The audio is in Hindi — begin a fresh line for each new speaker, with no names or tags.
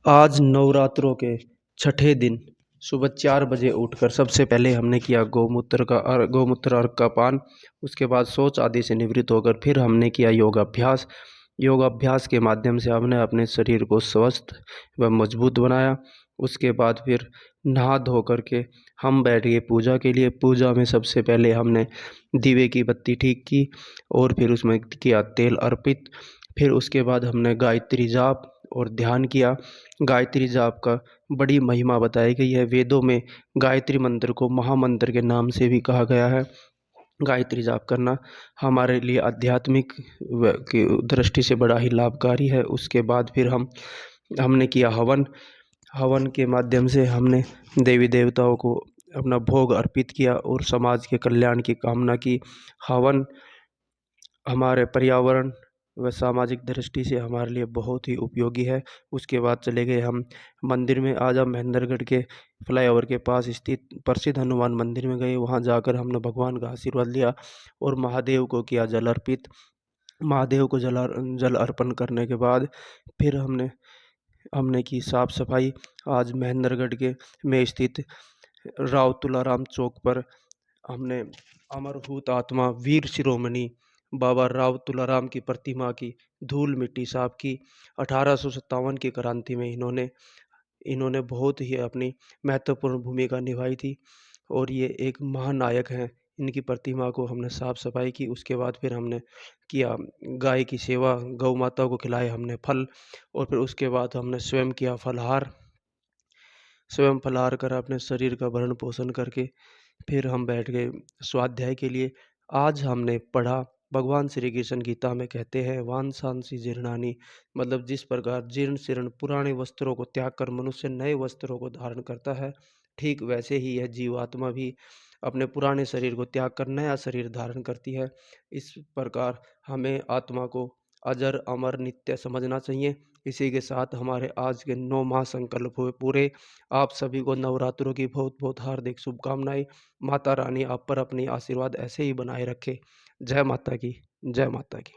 आज नवरात्रों के छठे दिन सुबह 4 बजे उठकर सबसे पहले हमने किया गौमूत्र अर्घ का पान। उसके बाद शौच आदि से निवृत्त होकर फिर हमने किया योगाभ्यास। योगाभ्यास के माध्यम से हमने अपने शरीर को स्वस्थ व मजबूत बनाया। उसके बाद फिर नहा धो कर के हम बैठ गए पूजा के लिए। पूजा में सबसे पहले हमने दीवे की बत्ती ठीक की और फिर उसमें किया तेल अर्पित। फिर उसके बाद हमने गायत्री जाप और ध्यान किया। गायत्री जाप का बड़ी महिमा बताई गई है। वेदों में गायत्री मंत्र को महामंत्र के नाम से भी कहा गया है। गायत्री जाप करना हमारे लिए आध्यात्मिक की दृष्टि से बड़ा ही लाभकारी है। उसके बाद फिर हमने किया हवन। हवन के माध्यम से हमने देवी देवताओं को अपना भोग अर्पित किया और समाज के कल्याण की कामना की। हवन हमारे पर्यावरण व सामाजिक दृष्टि से हमारे लिए बहुत ही उपयोगी है। उसके बाद चले गए हम मंदिर में। आज हम महेंद्रगढ़ के फ्लाईओवर के पास स्थित प्रसिद्ध हनुमान मंदिर में गए। वहाँ जाकर हमने भगवान का आशीर्वाद लिया और महादेव को किया जल अर्पित। महादेव को जल अर्पण करने के बाद फिर हमने हमने की साफ सफाई। आज महेंद्रगढ़ के में स्थित राव तुलाराम चौक पर हमने अमरभूत आत्मा वीर शिरोमणि बाबा राव तुलाराम की प्रतिमा की धूल मिट्टी साफ की। 1857 की क्रांति में इन्होंने इन्होंने बहुत ही अपनी महत्वपूर्ण भूमिका निभाई थी और ये एक महानायक हैं। इनकी प्रतिमा को हमने साफ सफाई की। उसके बाद फिर हमने किया गाय की सेवा। गौ माता को खिलाए हमने फल और फिर उसके बाद हमने स्वयं फलाहार कर अपने शरीर का भरण पोषण करके फिर हम बैठ गए स्वाध्याय के लिए। आज हमने पढ़ा भगवान श्री कृष्ण गीता में कहते हैं वांसांसी जीर्णानि, मतलब जिस प्रकार जीर्ण शीर्ण पुराने वस्त्रों को त्याग कर मनुष्य नए वस्त्रों को धारण करता है, ठीक वैसे ही यह जीवात्मा भी अपने पुराने शरीर को त्याग कर नया शरीर धारण करती है। इस प्रकार हमें आत्मा को अजर अमर नित्य समझना चाहिए। इसी के साथ हमारे आज के 9 महासंकल्प हुए पूरे। आप सभी को नवरात्रों की बहुत बहुत हार्दिक शुभकामनाएं। माता रानी आप पर अपनी आशीर्वाद ऐसे ही बनाए रखे। जय माता की, जय माता की।